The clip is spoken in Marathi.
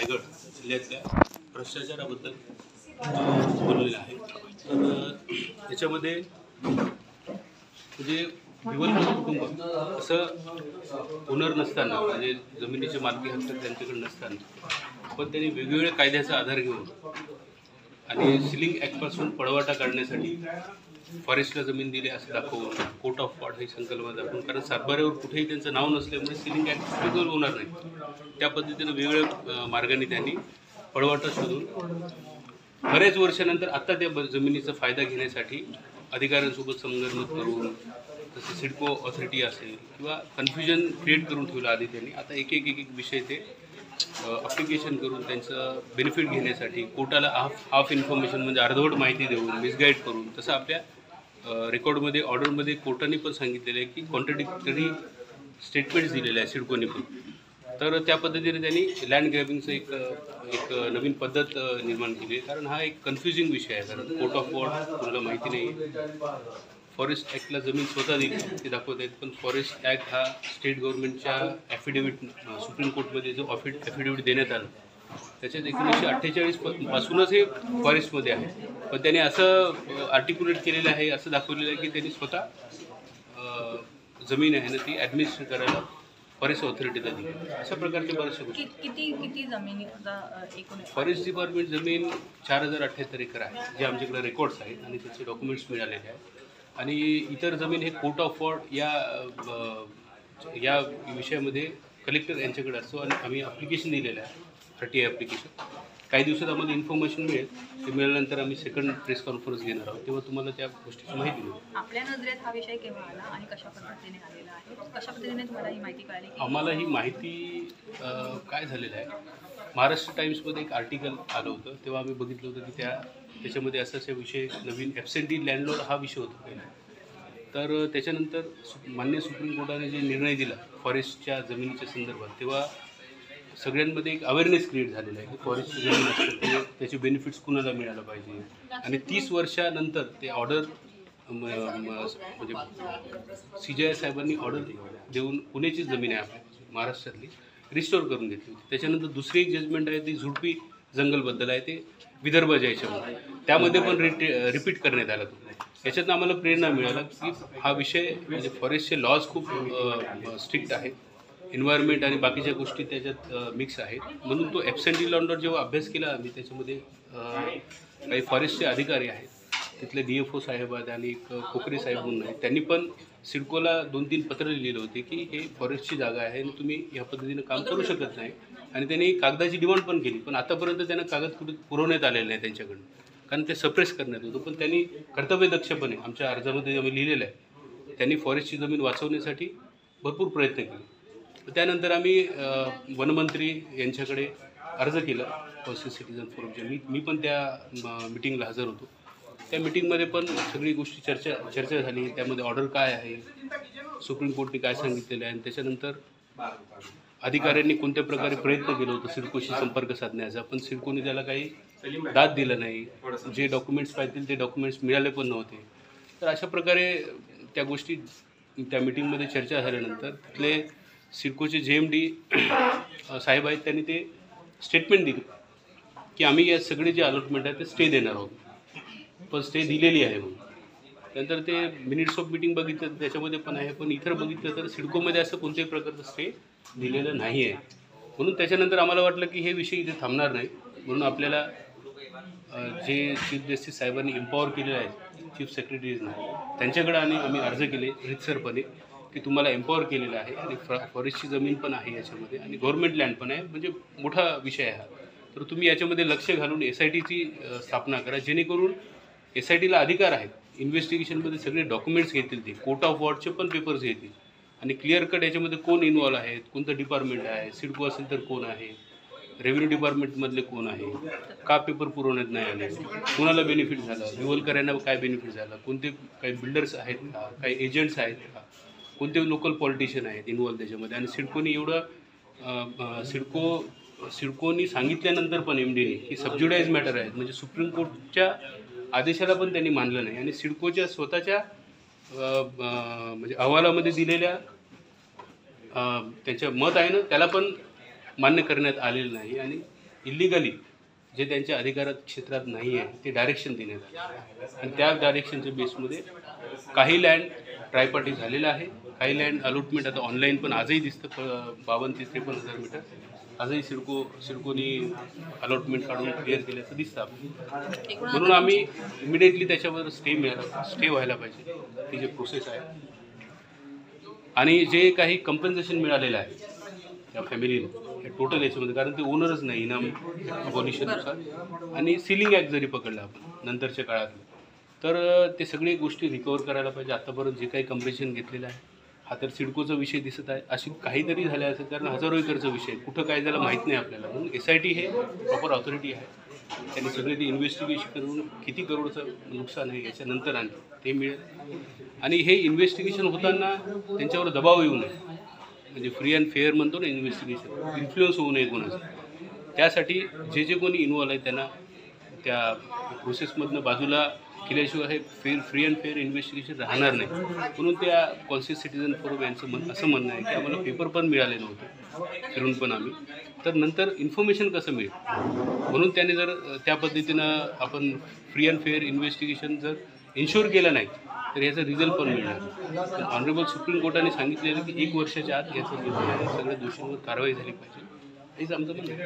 रायगड जिल्ह्यातल्या भ्रष्टाचाराबद्दल बोललेलं आहे. तर याच्यामध्ये म्हणजे भिवंडी कुटुंब असं ओनर नसताना, म्हणजे जमिनीचे मालकी हक्क त्यांच्याकडे नसताना, पण त्यांनी वेगवेगळ्या कायद्याचा आधार घेऊन आणि सिलिंग ॲक्टपासून पळवाटा काढण्यासाठी फॉरेस्टला जमीन दिली असं दाखवून कोर्ट ऑफ वॉर्ड ही संकल्पना दाखवून, कारण सातबाऱ्यावर कुठेही त्यांचं नाव नसल्यामुळे सिलिंग ॲक्ट ॲप्लिकेबल होणार नाही. त्या पद्धतीनं वेगवेगळ्या मार्गाने त्यांनी पळवाटा शोधून बऱ्याच वर्षानंतर आत्ता त्या जमिनीचा फायदा घेण्यासाठी अधिकाऱ्यांसोबत संगनमत करून, जसं सिडको ऑथॉरिटी असेल किंवा कन्फ्युजन क्रिएट करून ठेवलं आधी त्यांनी. आता एक एक विषय ते ॲप्लिकेशन करून त्यांचं बेनिफिट घेण्यासाठी कोर्टाला हाफ इन्फॉर्मेशन म्हणजे अर्धवट माहिती देऊन मिसगाईड करून, तसं आपल्या रेकॉर्डमध्ये ऑर्डरमध्ये कोर्टाने पण सांगितलेलं आहे की कॉन्ट्रडिक्टरी स्टेटमेंट्स दिलेले आहे सिडकोने पण. तर त्या पद्धतीने त्यांनी लँड ग्रॅबिंगचं एक नवीन पद्धत निर्माण केली आहे. कारण हा एक कन्फ्युजिंग विषय आहे, कारण कोर्ट ऑफ वॉर्ड तुम्हाला माहिती नाही. फॉरेस्ट ॲक्टला जमीन स्वतः दिली ते दाखवत आहेत, पण फॉरेस्ट ॲक्ट हा स्टेट गव्हर्नमेंटच्या ॲफिडेविट सुप्रीम कोर्टमध्ये जो ॲफिडेविट देण्यात आला त्याच्यात 1948 पासूनच हे फॉरेस्टमध्ये आहे. पण त्याने असं आर्टिक्युलेट केलेलं आहे, असं दाखवलेलं आहे की त्यांनी स्वतः जमीन आहे ना ती ॲडमिनिस्ट्रेट करायला फॉरेस्ट ऑथॉरिटीला दिली. अशा प्रकारचे बरेचसे गोष्टी. किती जमिनी एकूण फॉरेस्ट डिपार्टमेंट जमीन 4078 एकर आहे, जे आमच्याकडे रेकॉर्ड्स आहेत आणि त्याचे डॉक्युमेंट्स मिळालेले आहेत. आणि इतर जमीन हे कोर्ट ऑफ वॉर्ड या विषयामध्ये कलेक्टर यांच्याकडे असतो आणि आम्ही ॲप्लिकेशन दिलेलं आहे, RTI ॲप्लिकेशन. काही दिवसात आम्हाला इन्फॉर्मेशन मिळेल. ते मिळाल्यानंतर आम्ही सेकंड प्रेस कॉन्फरन्स घेणार आहोत, तेव्हा तुम्हाला त्या गोष्टीची माहिती मिळेल. आपल्या नजरेत हा विषय केव्हा आला आणि कशा पद्धतीने आलेला आहे, कशा पद्धतीने तुम्हाला ही माहिती कळाली? आम्हाला ही माहिती काय झालेलं आहे, महाराष्ट्र टाइम्समध्ये एक आर्टिकल आलं होतं, तेव्हा आम्ही बघितलं होतं की त्याच्यामध्ये असा विषय नवीन ॲब्सेंटी लँडलॉर्ड हा विषय होता पहिला. तर त्याच्यानंतर मान्य सुप्रीम कोर्टाने जे निर्णय दिला फॉरेस्टच्या जमिनीच्या संदर्भात, तेव्हा सगळ्यांमध्ये एक अवेअरनेस क्रिएट झालेला आहे की फॉरेस्टची जमीन असते त्याचे बेनिफिट्स कुणाला मिळायला पाहिजे. आणि 30 वर्षानंतर ते ऑर्डर म्हणजे CJI साहेबांनी ऑर्डर देऊन पुण्याचीच जमीन आहे आपल्या महाराष्ट्रातली रिस्टोर करून घेतली होती. त्याच्यानंतर दुसरी एक जजमेंट आहे ती झुडपी जंगलबद्दल आहे, ते विदर्भाच्या याच्यामध्ये, त्यामध्ये पण रिपीट करण्यात आला. याच्यातनं आम्हाला प्रेरणा मिळाला की हा विषय म्हणजे फॉरेस्टचे लॉज खूप स्ट्रिक्ट आहेत, एन्व्हायरमेंट आणि बाकीच्या गोष्टी त्याच्यात मिक्स आहेत. म्हणून तो ॲब्सेंटी लँडलॉर्ड जेव्हा अभ्यास केला आम्ही, त्याच्यामध्ये काही फॉरेस्टचे अधिकारी आहेत, तिथले DFO साहेब आहेत आणि एक कोकरे साहेब म्हणून आहेत. त्यांनी पण सिडकोला 2-3 पत्र लिहिलेले होते की हे फॉरेस्टची जागा आहे आणि तुम्ही ह्या पद्धतीनं काम करू शकत नाही. आणि त्यांनी कागदाची डिमांड पण केली, पण आतापर्यंत त्यांना कागद कुठे पुरवण्यात आलेले नाही त्यांच्याकडून, कारण ते सप्रेस करण्यात होतं. पण त्यांनी कर्तव्यदक्षपणे आमच्या अर्जामध्ये आम्ही लिहिलेलं आहे, त्यांनी फॉरेस्टची जमीन वाचवण्यासाठी भरपूर प्रयत्न केले. त्यानंतर आम्ही वनमंत्री यांच्याकडे अर्ज केला फॉरेस्ट सिटीजन फोरमच्या. मी पण त्या मिटिंगला हजर होतो. त्या मिटिंगमध्ये पण सगळी गोष्टी चर्चा झाली. त्यामध्ये ऑर्डर काय आहे, सुप्रीम कोर्टने काय सांगितलेलं आहे, आणि त्याच्यानंतर अधिकाऱ्यांनी कोणत्या प्रकारे प्रयत्न केला होता सिडकोशी संपर्क साधण्याचा, पण सिडकोने त्याला काही दाद दिला नाही. जे डॉक्युमेंट्स पाहिजे ते डॉक्युमेंट्स मिळाले पण नव्हते. तर अशा प्रकारे त्या गोष्टी त्या मिटिंगमध्ये चर्चा झाल्यानंतर तिथले सिडकोचे JMD साहेब आहेत, त्यांनी ते स्टेटमेंट दिली की आम्ही या सगळे जे अलॉटमेंट आहे ते स्टे देणार आहोत, पण स्टे दिलेली आहे म्हणून. त्यानंतर ते मिनिट्स ऑफ मिटिंग बघितलं त्याच्यामध्ये पण आहे, पण इतर बघितलं तर सिडकोमध्ये असं कोणत्याही प्रकारचं स्टे दिलेलं नाही आहे. म्हणून त्याच्यानंतर आम्हाला वाटलं की हे विषय इथे थांबणार नाही. म्हणून आपल्याला जे चीफ जस्टिस साहेबांनी एम्पॉवर केलेलं आहे चीफ सेक्रेटरीजना, त्यांच्याकडे आम्ही अर्ज केले रितसरपणे की तुम्हाला एम्पॉवर केलेलं आहे आणि फॉरेस्टची जमीन पण आहे याच्यामध्ये आणि गव्हर्नमेंट लँड पण आहे, म्हणजे मोठा विषय आहे हा. तर तुम्ही याच्यामध्ये लक्ष घालून SITची स्थापना करा, जेणेकरून SITला अधिकार आहेत, इन्व्हेस्टिगेशनमध्ये सगळे डॉक्युमेंट्स घेतील, ते कोर्ट ऑफ वॉर्डचे पण पेपर्स घेतील आणि क्लिअर कट याच्यामध्ये कोण इन्वॉल्व आहेत, कोणतं डिपार्टमेंट आहे, सिडको असेल तर कोण आहे, रेव्हेन्यू डिपार्टमेंटमधले कोण आहे, का पेपर पुरवण्यात नाही आले, कोणाला बेनिफिट झाला, विवलकरांना काय बेनिफिट झाला, कोणते काही बिल्डर्स आहेत का, काही एजंट्स आहेत का, कोणते लोकल पॉलिटिशियन आहेत इन्वॉल्व त्याच्यामध्ये. आणि सिडकोनी एवढं सिडकोनी सांगितल्यानंतर पण MDने की सबज्युडाइज मॅटर आहेत, म्हणजे सुप्रीम कोर्टच्या आदेशाला पण त्यांनी मानलं नाही आणि सिडकोच्या स्वतःच्या म्हणजे अहवालामध्ये दिलेल्या त्यांच्या मत आहे ना त्याला पण मान्य करण्यात आलेलं नाही. आणि इलिगली जे त्यांच्या अधिकारात क्षेत्रात नाही आहे ते डायरेक्शन देण्यात आलं आणि त्या डायरेक्शनच्या बेसमध्ये काही लँड ट्रायपार्टी झालेलं आहे, काही लँड अलॉटमेंट आता ऑनलाईन पण आजही दिसतं 52 ते 53,000 मीटर आजही सिडकोनी अलॉटमेंट काढून क्लिअर केल्याचं दिसतं आपल्याला. म्हणून आम्ही इमिडिएटली त्याच्यावर स्टे व्हायला पाहिजे ती जी प्रोसेस आहे आणि जे काही कंपन्सेशन मिळालेलं आहे त्या फॅमिलीला टोटल याच्यामध्ये, कारण ते ओनरच नाही इनाम अबॉलिशननुसार आणि सिलिंग ॲक्ट जरी पकडला आपण नंतरच्या काळातलं तर ते सगळी गोष्टी रिकवर करायला पाहिजे. आतापर्यंत जे काही कंपन्सेशन घेतलेलं आहे हा तर सिडकोचा विषय दिसत आहे, अशी काहीतरी झाले असेल कारण हजारो एकरचा विषय कुठं काय झालं माहीत नाही आपल्याला. म्हणून SIT हे प्रॉपर ऑथॉरिटी आहे, त्यांनी सगळे ते इन्व्हेस्टिगेशन करून किती करोडचं नुकसान आहे याच्यानंतर आणि ते मिळेल आणि हे इन्व्हेस्टिगेशन होताना त्यांच्यावर दबाव येऊ नये, म्हणजे फ्री अँड फेअर म्हणतो ना इन्व्हेस्टिगेशन, इन्फ्लुअन्स होऊ नये कोणाचं. त्यासाठी जे कोणी इन्व्हॉल्व आहे त्यांना त्या प्रोसेसमधनं बाजूला केल्याशिवाय हे फ्री अँड फेअर इन्व्हेस्टिगेशन राहणार नाही. म्हणून त्या कॉन्शियस सिटीजन फोरम यांचं असं म्हणणं आहे की आम्हाला पेपर पण मिळाले नव्हते फिरून पण आम्ही, तर नंतर इन्फॉर्मेशन कसं मिळेल म्हणून त्याने जर त्या पद्धतीनं आपण फ्री अँड फेअर इन्व्हेस्टिगेशन जर इन्शुअर केलं नाही तर याचा रिझल्ट पण मिळणार. तर ऑनरेबल सुप्रीम कोर्टाने सांगितलेलं की 1 वर्षाच्या आत याचा निर्णय सगळ्या दोषींवर कारवाई झाली पाहिजे हेच आमचं म्हणणं आहे.